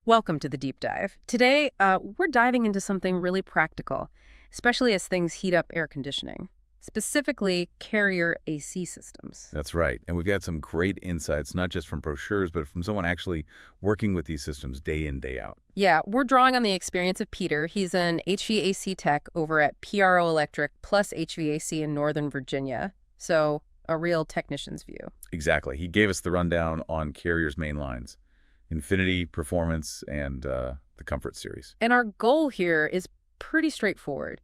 Welcome to the deep dive. Today, we're diving into something really practical, especially as things heat up air conditioning, specifically carrier AC systems. That's right. And we've got some great insights, not just from brochures, but from someone actually working with these systems day in, day out. Yeah, we're drawing on the experience of Peter. He's an HVAC tech over at PRO Electric plus HVAC in Northern Virginia. So, a real technician's view. Exactly. He gave us the rundown on Carrier's main lines, Infinity, Performance, and the Comfort series. And our goal here is pretty straightforward.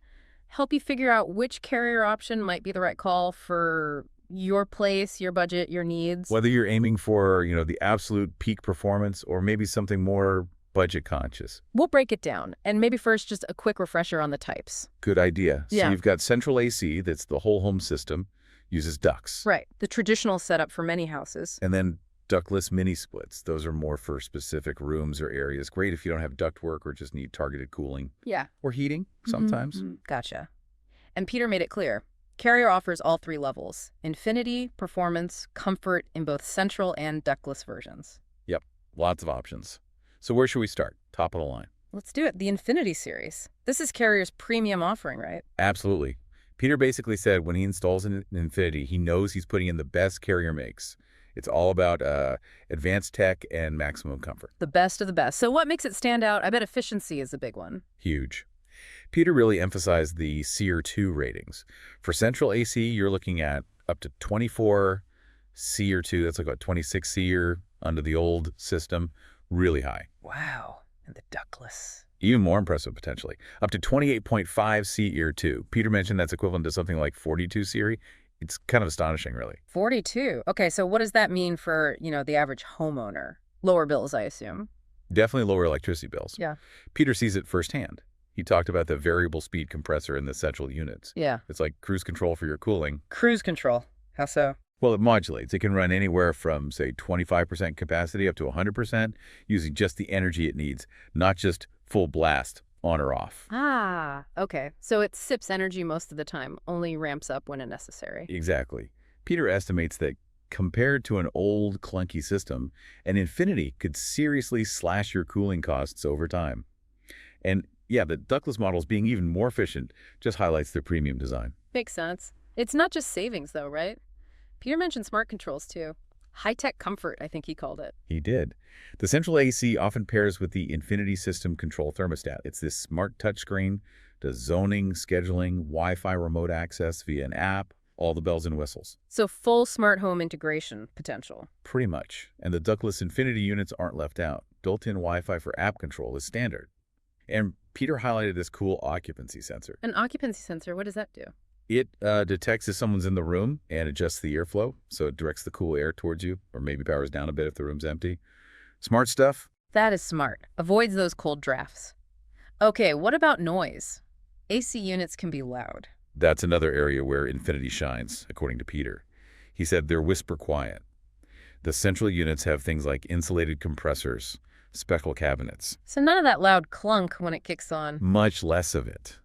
Help you figure out which carrier option might be the right call for your place, your budget, your needs. Whether you're aiming for, the absolute peak performance or maybe something more budget conscious. We'll break it down. And maybe first, just a quick refresher on the types. Good idea. So Yeah. you've got central AC, that's the whole home system, uses ducts. Right. The traditional setup for many houses. And then ductless mini splits. Those are more for specific rooms or areas. Great if you don't have ductwork or just need targeted cooling. Yeah. Or heating, sometimes. Gotcha. And Peter made it clear. Carrier offers all three levels: Infinity, Performance, Comfort in both central and ductless versions. Yep, lots of options. So where should we start? Top of the line. Let's do it. The Infinity series. This is Carrier's premium offering, right? Absolutely. Peter basically said when he installs an Infinity, he knows he's putting in the best Carrier makes. It's all about advanced tech and maximum comfort. The best of the best. So what makes it stand out? I bet efficiency is a big one. Huge. Peter really emphasized the SEER 2 ratings. For central AC, you're looking at up to 24 SEER 2. That's like a 26 SEER under the old system. Really high. Wow. And the ductless. Even more impressive, potentially. Up to 28.5 SEER 2. Peter mentioned that's equivalent to something like 42 SEER. It's kind of astonishing, really. 42. Okay, so what does that mean for, the average homeowner? Lower bills, I assume. Definitely lower electricity bills. Yeah. Peter sees it firsthand. He talked about the variable speed compressor in the central units. Yeah. It's like cruise control for your cooling. Cruise control. How so? Well, it modulates. It can run anywhere from, say, 25% capacity up to 100% using just the energy it needs, not just full blast on or off. Ah, okay. So it sips energy most of the time, only ramps up when necessary. Exactly. Peter estimates that compared to an old, clunky system, an Infinity could seriously slash your cooling costs over time. And yeah, the ductless models being even more efficient just highlights their premium design. Makes sense. It's not just savings, though, right? Peter mentioned smart controls, too. High-tech comfort, I think he called it. He did. The central AC often pairs with the Infinity System Control Thermostat. It's this smart touchscreen, does zoning, scheduling, Wi-Fi remote access via an app, all the bells and whistles. So full smart home integration potential. Pretty much. And the ductless Infinity units aren't left out. Built-in Wi-Fi for app control is standard. And Peter highlighted this cool occupancy sensor. An occupancy sensor, what does that do? It detects if someone's in the room and adjusts the airflow, so it directs the cool air towards you, or maybe powers down a bit if the room's empty. Smart stuff. That is smart. Avoids those cold drafts. Okay, what about noise? AC units can be loud. That's another area where Infinity shines, according to Peter. He said they're whisper quiet. The central units have things like insulated compressors, speckle cabinets. So none of that loud clunk when it kicks on. Much less of it.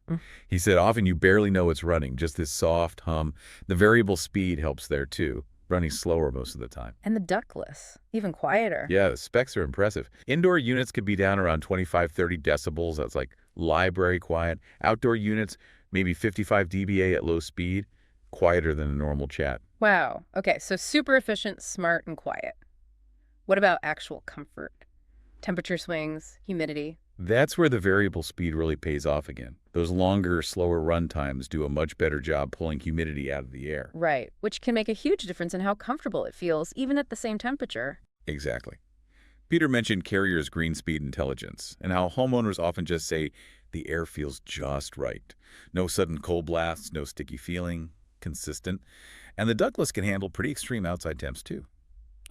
He said often you barely know it's running, just this soft hum. The variable speed helps there too, running slower most of the time. And the ductless, even quieter. Yeah, the specs are impressive. Indoor units could be down around 25, 30 decibels. That's like library quiet. Outdoor units, maybe 55 dBA at low speed, quieter than a normal chat. Wow. Okay, so super efficient, smart, and quiet. What about actual comfort? Temperature swings, humidity. That's where the variable speed really pays off again. Those longer, slower run times do a much better job pulling humidity out of the air. Right, which can make a huge difference in how comfortable it feels, even at the same temperature. Exactly. Peter mentioned Carrier's green speed intelligence and how homeowners often just say the air feels just right. No sudden cold blasts, no sticky feeling, consistent. And the ductless can handle pretty extreme outside temps too.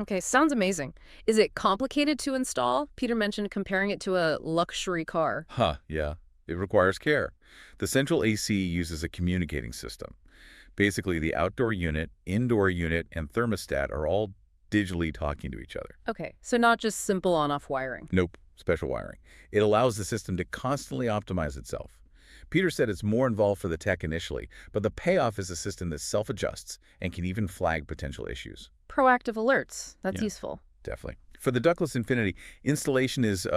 Okay, sounds amazing. Is it complicated to install? Peter mentioned comparing it to a luxury car. Yeah. It requires care. The central AC uses a communicating system. Basically, the outdoor unit, indoor unit, and thermostat are all digitally talking to each other. Okay, so not just simple on-off wiring. Nope, special wiring. It allows the system to constantly optimize itself. Peter said it's more involved for the tech initially, but the payoff is a system that self-adjusts and can even flag potential issues. Proactive alerts. That's Yeah. useful. Definitely. For the ductless Infinity, installation is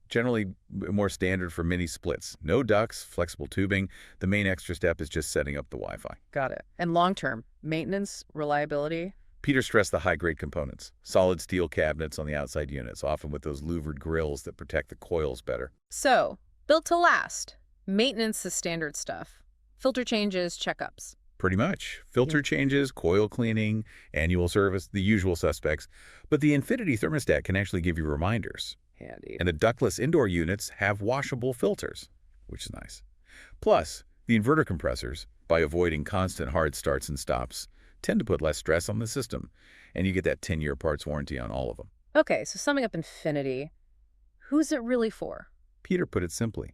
generally more standard for mini splits. No ducts, flexible tubing. The main extra step is just setting up the Wi-Fi. Got it. And long-term, maintenance, reliability? Peter stressed the high-grade components. Solid steel cabinets on the outside units, often with those louvered grills that protect the coils better. So, built to last. Maintenance is standard stuff. Filter changes, checkups. Pretty much. Filter changes, coil cleaning, annual service, the usual suspects. But the Infinity thermostat can actually give you reminders. Handy. And the ductless indoor units have washable filters, which is nice. Plus, the inverter compressors, by avoiding constant hard starts and stops, tend to put less stress on the system, and you get that 10-year parts warranty on all of them. Okay, so summing up Infinity, who's it really for? Peter put it simply.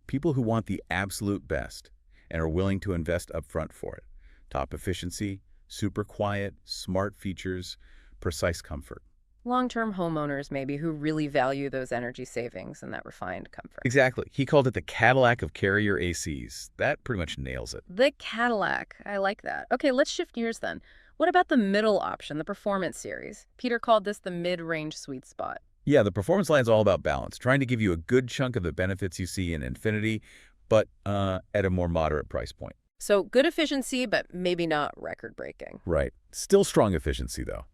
People who want the absolute best and are willing to invest upfront for it. Top efficiency, super quiet, smart features, precise comfort. Long-term homeowners, maybe, who really value those energy savings and that refined comfort. Exactly. He called it the Cadillac of carrier ACs. That pretty much nails it. The Cadillac. I like that. Okay, let's shift gears then. What about the middle option, the Performance Series? Peter called this the mid-range sweet spot. Yeah, the performance line's all about balance, trying to give you a good chunk of the benefits you see in Infinity, but at a more moderate price point. So good efficiency, but maybe not record-breaking. Right. Still strong efficiency, though.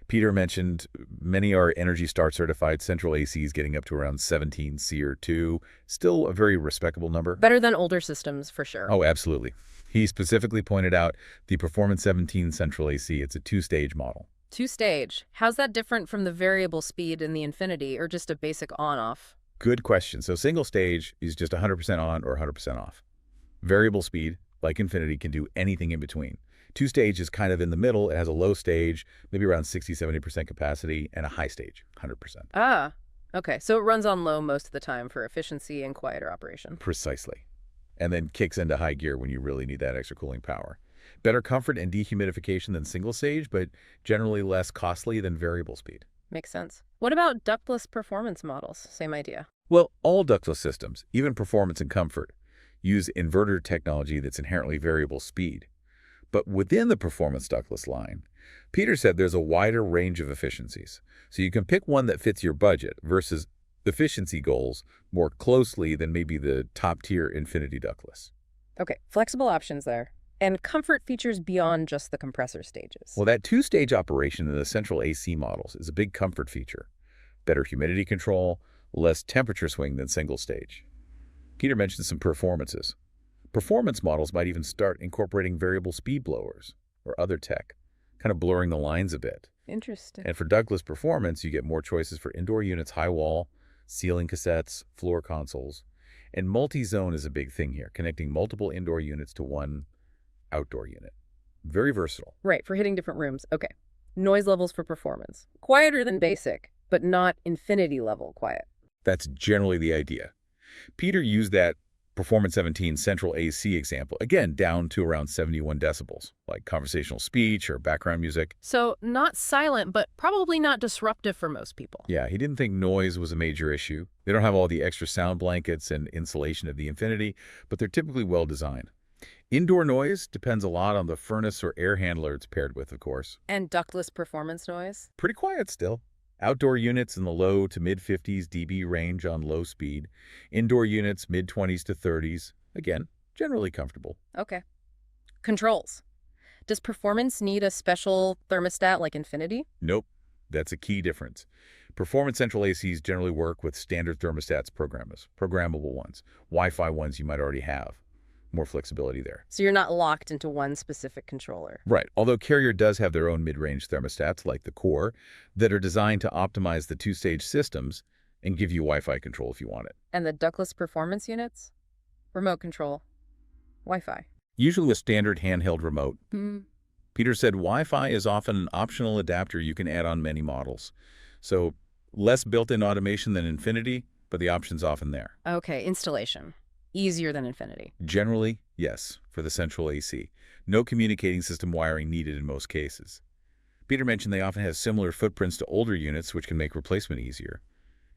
Peter mentioned many are Energy Star certified central ACs getting up to around 17 SEER 2. Still a very respectable number. Better than older systems, for sure. Oh, absolutely. He specifically pointed out the Performance 17 central AC. It's a two-stage model. Two-stage. How's that different from the variable speed in the Infinity, or just a basic on-off? Good question. So single stage is just 100% on or 100% off. Variable speed, like Infinity, can do anything in between. Two-stage is kind of in the middle. It has a low stage, maybe around 60–70% capacity, and a high stage, 100%. Ah, okay. So it runs on low most of the time for efficiency and quieter operation. Precisely. And then kicks into high gear when you really need that extra cooling power. Better comfort and dehumidification than single stage, but generally less costly than variable speed. Makes sense. What about ductless performance models? Same idea. Well, all ductless systems, even performance and comfort, use inverter technology that's inherently variable speed. But within the performance ductless line, Peter said there's a wider range of efficiencies. So you can pick one that fits your budget versus efficiency goals more closely than maybe the top-tier Infinity ductless. Okay, flexible options there. And comfort features beyond just the compressor stages. Well, that two-stage operation in the central AC models is a big comfort feature. Better humidity control, less temperature swing than single stage. Peter mentioned some performances. Performance models might even start incorporating variable speed blowers or other tech, kind of blurring the lines a bit. Interesting. And for ductless performance, you get more choices for indoor units, high wall, ceiling cassettes, floor consoles. And multi-zone is a big thing here, connecting multiple indoor units to one outdoor unit. Very versatile. Right, for hitting different rooms. Okay. Noise levels for performance. Quieter than basic, but not Infinity level quiet. That's generally the idea. Peter used that Performance 17 central AC example, again, down to around 71 decibels, like conversational speech or background music. So not silent, but probably not disruptive for most people. Yeah, he didn't think noise was a major issue. They don't have all the extra sound blankets and insulation of the Infinity, but they're typically well designed. Indoor noise depends a lot on the furnace or air handler it's paired with, of course. And ductless performance noise? Pretty quiet still. Outdoor units in the low to mid-50s dB range on low speed. Indoor units mid-20s to 30s. Again, generally comfortable. Okay. Controls. Does performance need a special thermostat like Infinity? Nope. That's a key difference. Performance central ACs generally work with standard thermostats programmable ones. Wi-Fi ones you might already have. More flexibility there. So you're not locked into one specific controller. Right. Although Carrier does have their own mid-range thermostats, like the Core, that are designed to optimize the two-stage systems and give you Wi-Fi control if you want it. And the ductless performance units? Remote control. Wi-Fi. Usually a standard handheld remote. Hmm. Peter said Wi-Fi is often an optional adapter you can add on many models. So less built-in automation than Infinity, but the option's often there. Okay, installation. Easier than Infinity. Generally, yes, for the central AC. No communicating system wiring needed in most cases. Peter mentioned they often have similar footprints to older units, which can make replacement easier.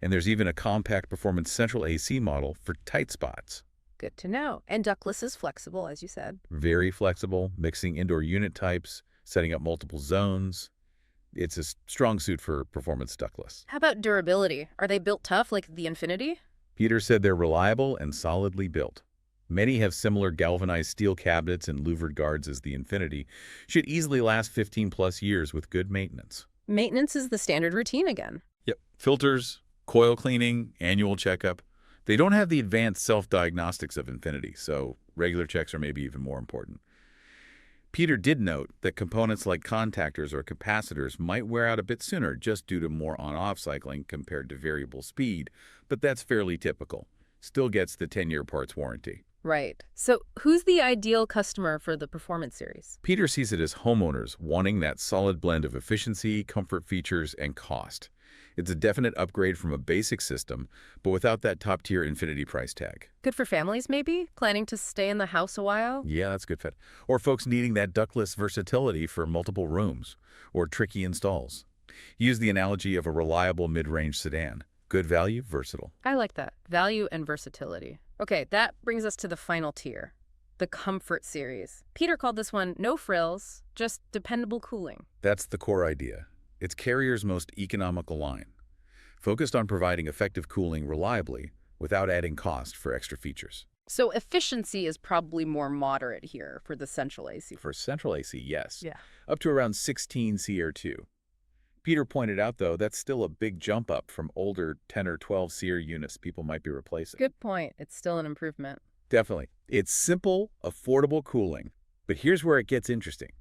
And there's even a compact performance central AC model for tight spots. Good to know. And ductless is flexible, as you said. Very flexible, mixing indoor unit types, setting up multiple zones. It's a strong suit for performance ductless. How about durability? Are they built tough like the Infinity? Peter said they're reliable and solidly built. Many have similar galvanized steel cabinets and louvered guards as the Infinity. Should easily last 15+ years with good maintenance. Maintenance is the standard routine again. Yep. Filters, coil cleaning, annual checkup. They don't have the advanced self-diagnostics of Infinity, so regular checks are maybe even more important. Peter did note that components like contactors or capacitors might wear out a bit sooner just due to more on-off cycling compared to variable speed, but that's fairly typical. Still gets the 10-year parts warranty. Right. So who's the ideal customer for the Performance Series? Peter sees it as homeowners wanting that solid blend of efficiency, comfort features, and cost. It's a definite upgrade from a basic system, but without that top-tier Infinity price tag. Good for families, maybe? Planning to stay in the house a while? Yeah, that's good fit. Or folks needing that ductless versatility for multiple rooms, or tricky installs. Use the analogy of a reliable mid-range sedan. Good value, versatile. I like that. Value and versatility. Okay, that brings us to the final tier, the Comfort Series. Peter called this one no frills, just dependable cooling. That's the core idea. It's Carrier's most economical line, focused on providing effective cooling reliably without adding cost for extra features. So efficiency is probably more moderate here for the central AC. For central AC, yes. Yeah. Up to around 16 CR2. Peter pointed out, though, that's still a big jump up from older 10 or 12 SEER units people might be replacing. Good point. It's still an improvement. Definitely. It's simple, affordable cooling. But here's where it gets interesting.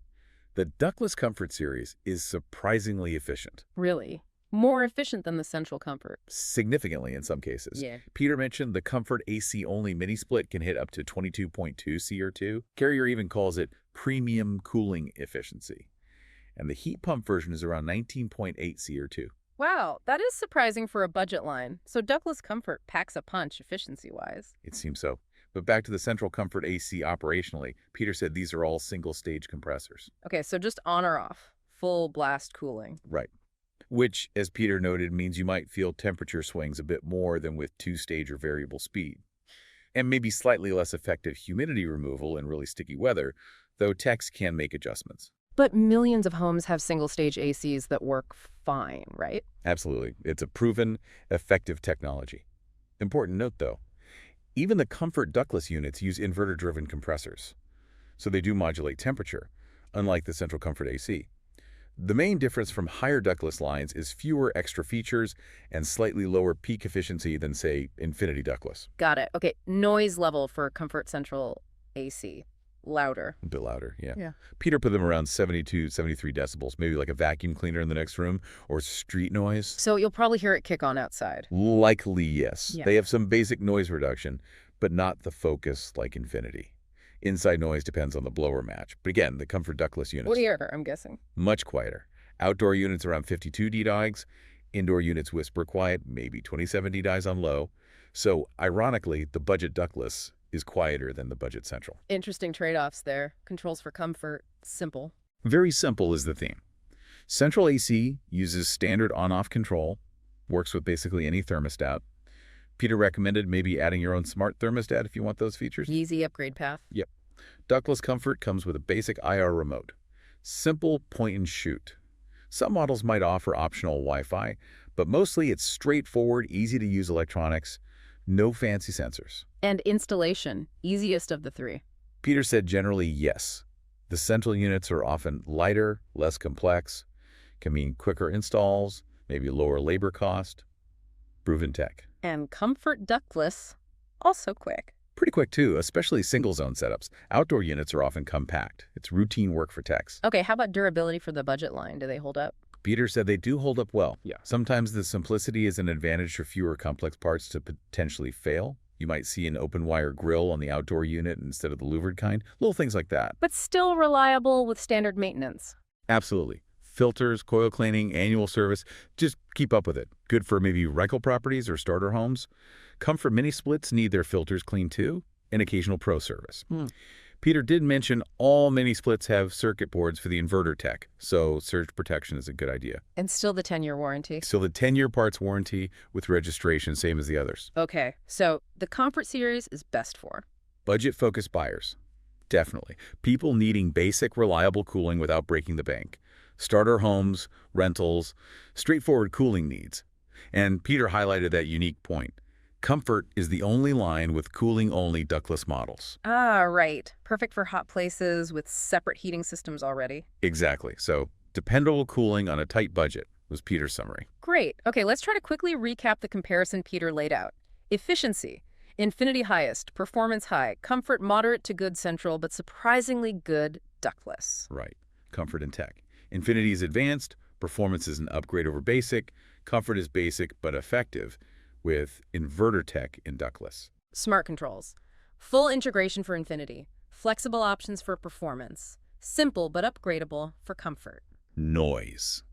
The Ductless Comfort Series is surprisingly efficient. Really? More efficient than the Central Comfort. Significantly in some cases. Yeah. Peter mentioned the Comfort AC-only mini-split can hit up to 22.2 CR2. Carrier even calls it premium cooling efficiency. And the heat pump version is around 19.8 CR2. Wow, that is surprising for a budget line. So Ductless Comfort packs a punch efficiency-wise. It seems so. But back to the Central Comfort AC operationally, Peter said these are all single-stage compressors. Okay, so just on or off. Full blast cooling. Right. Which, as Peter noted, means you might feel temperature swings a bit more than with two-stage or variable speed. And maybe slightly less effective humidity removal in really sticky weather, though techs can make adjustments. But millions of homes have single-stage ACs that work fine, right? Absolutely. It's a proven, effective technology. Important note, though, even the Comfort ductless units use inverter-driven compressors, so they do modulate temperature, unlike the Central Comfort AC. The main difference from higher ductless lines is fewer extra features and slightly lower peak efficiency than, say, Infinity ductless. Got it. Okay, noise level for Comfort Central AC. Louder. A bit louder, yeah. Yeah. Peter put them around 72, 73 decibels, maybe like a vacuum cleaner in the next room, or street noise. So you'll probably hear it kick on outside. Likely, yes. Yeah. They have some basic noise reduction, but not the focus like Infinity. Inside noise depends on the blower match. But again, the Comfort ductless units. What do you hear, I'm guessing? Much quieter. Outdoor units around 52 dDOGs. Indoor units whisper quiet, maybe 27 dDOGs on low. So, ironically, the budget ductless is quieter than the budget central. Interesting trade-offs there. Controls for comfort. Simple. Very simple is the theme. Central AC uses standard on-off control, works with basically any thermostat. Peter recommended maybe adding your own smart thermostat if you want those features. Easy upgrade path. Yep. Ductless Comfort comes with a basic IR remote. Simple point and shoot. Some models might offer optional Wi-Fi, but mostly it's straightforward, easy-to-use electronics, no fancy sensors. And installation. Easiest of the three. Peter said generally yes. The central units are often lighter, less complex, can mean quicker installs, maybe lower labor cost. Proven tech. And Comfort ductless, also quick. Pretty quick too, especially single-zone setups. Outdoor units are often compact. It's routine work for techs. Okay, how about durability for the budget line? Do they hold up? Peter said they do hold up well. Yeah. Sometimes the simplicity is an advantage for fewer complex parts to potentially fail. You might see an open wire grill on the outdoor unit instead of the louvered kind. Little things like that. But still reliable with standard maintenance. Absolutely. Filters, coil cleaning, annual service. Just keep up with it. Good for maybe rental properties or starter homes. Comfort mini splits need their filters cleaned too, and occasional pro service. Peter did mention all mini splits have circuit boards for the inverter tech, so surge protection is a good idea. And still the 10-year warranty. So the 10-year parts warranty with registration, same as the others. Okay, so the Comfort Series is best for Budget-focused buyers. Definitely. People needing basic, reliable cooling without breaking the bank. starter homes, rentals, straightforward cooling needs. And Peter highlighted that unique point. Comfort is the only line with cooling-only ductless models. Ah, right. Perfect for hot places with separate heating systems already. Exactly. So, dependable cooling on a tight budget was Peter's summary. Great. Okay, let's try to quickly recap the comparison Peter laid out. Efficiency. Infinity highest, performance high, comfort moderate to good central, but surprisingly good ductless. Right. Comfort and tech. Infinity is advanced, performance is an upgrade over basic, comfort is basic but effective, with inverter tech in ductless. Smart controls. Full integration for Infinity. Flexible options for performance. Simple but upgradable for comfort. Noise.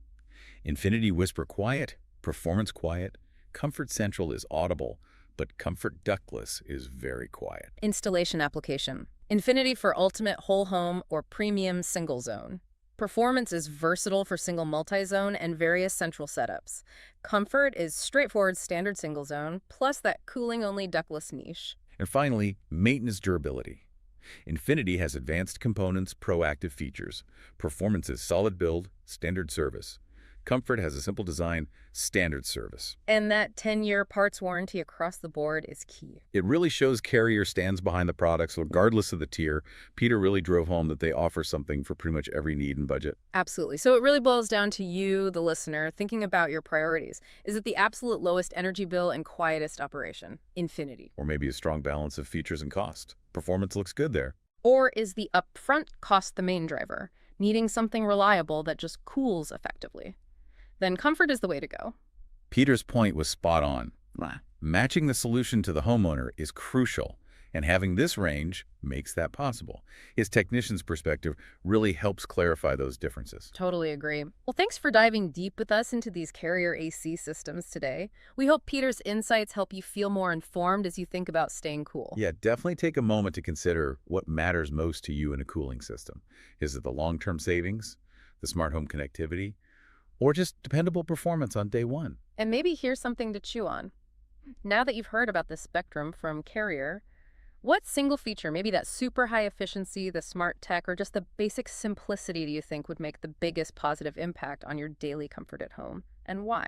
Infinity Whisper quiet, performance quiet, Comfort Central is audible, but Comfort Ductless is very quiet. Installation application. Infinity for ultimate whole home or premium single zone. Performance is versatile for single multi-zone and various central setups. Comfort is straightforward standard single zone, plus that cooling-only ductless niche. And finally, maintenance durability. Infinity has advanced components, proactive features. Performance is solid build, standard service. Comfort has a simple design, standard service. And that 10-year parts warranty across the board is key. It really shows Carrier stands behind the products regardless of the tier. Peter really drove home that they offer something for pretty much every need and budget. Absolutely. So it really boils down to you, the listener, thinking about your priorities. Is it the absolute lowest energy bill and quietest operation? Infinity. Or maybe a strong balance of features and cost. Performance looks good there. Or is the upfront cost the main driver, needing something reliable that just cools effectively? Then comfort is the way to go. Peter's point was spot on. Matching the solution to the homeowner is crucial, and having this range makes that possible. His technician's perspective really helps clarify those differences. Totally agree. Well, thanks for diving deep with us into these Carrier AC systems today. We hope Peter's insights help you feel more informed as you think about staying cool. Yeah, definitely take a moment to consider what matters most to you in a cooling system. Is it the long-term savings, the smart home connectivity, or just dependable performance on day one? And maybe here's something to chew on. Now that you've heard about the spectrum from Carrier, what single feature, maybe that super high efficiency, the smart tech, or just the basic simplicity do you think would make the biggest positive impact on your daily comfort at home? And why?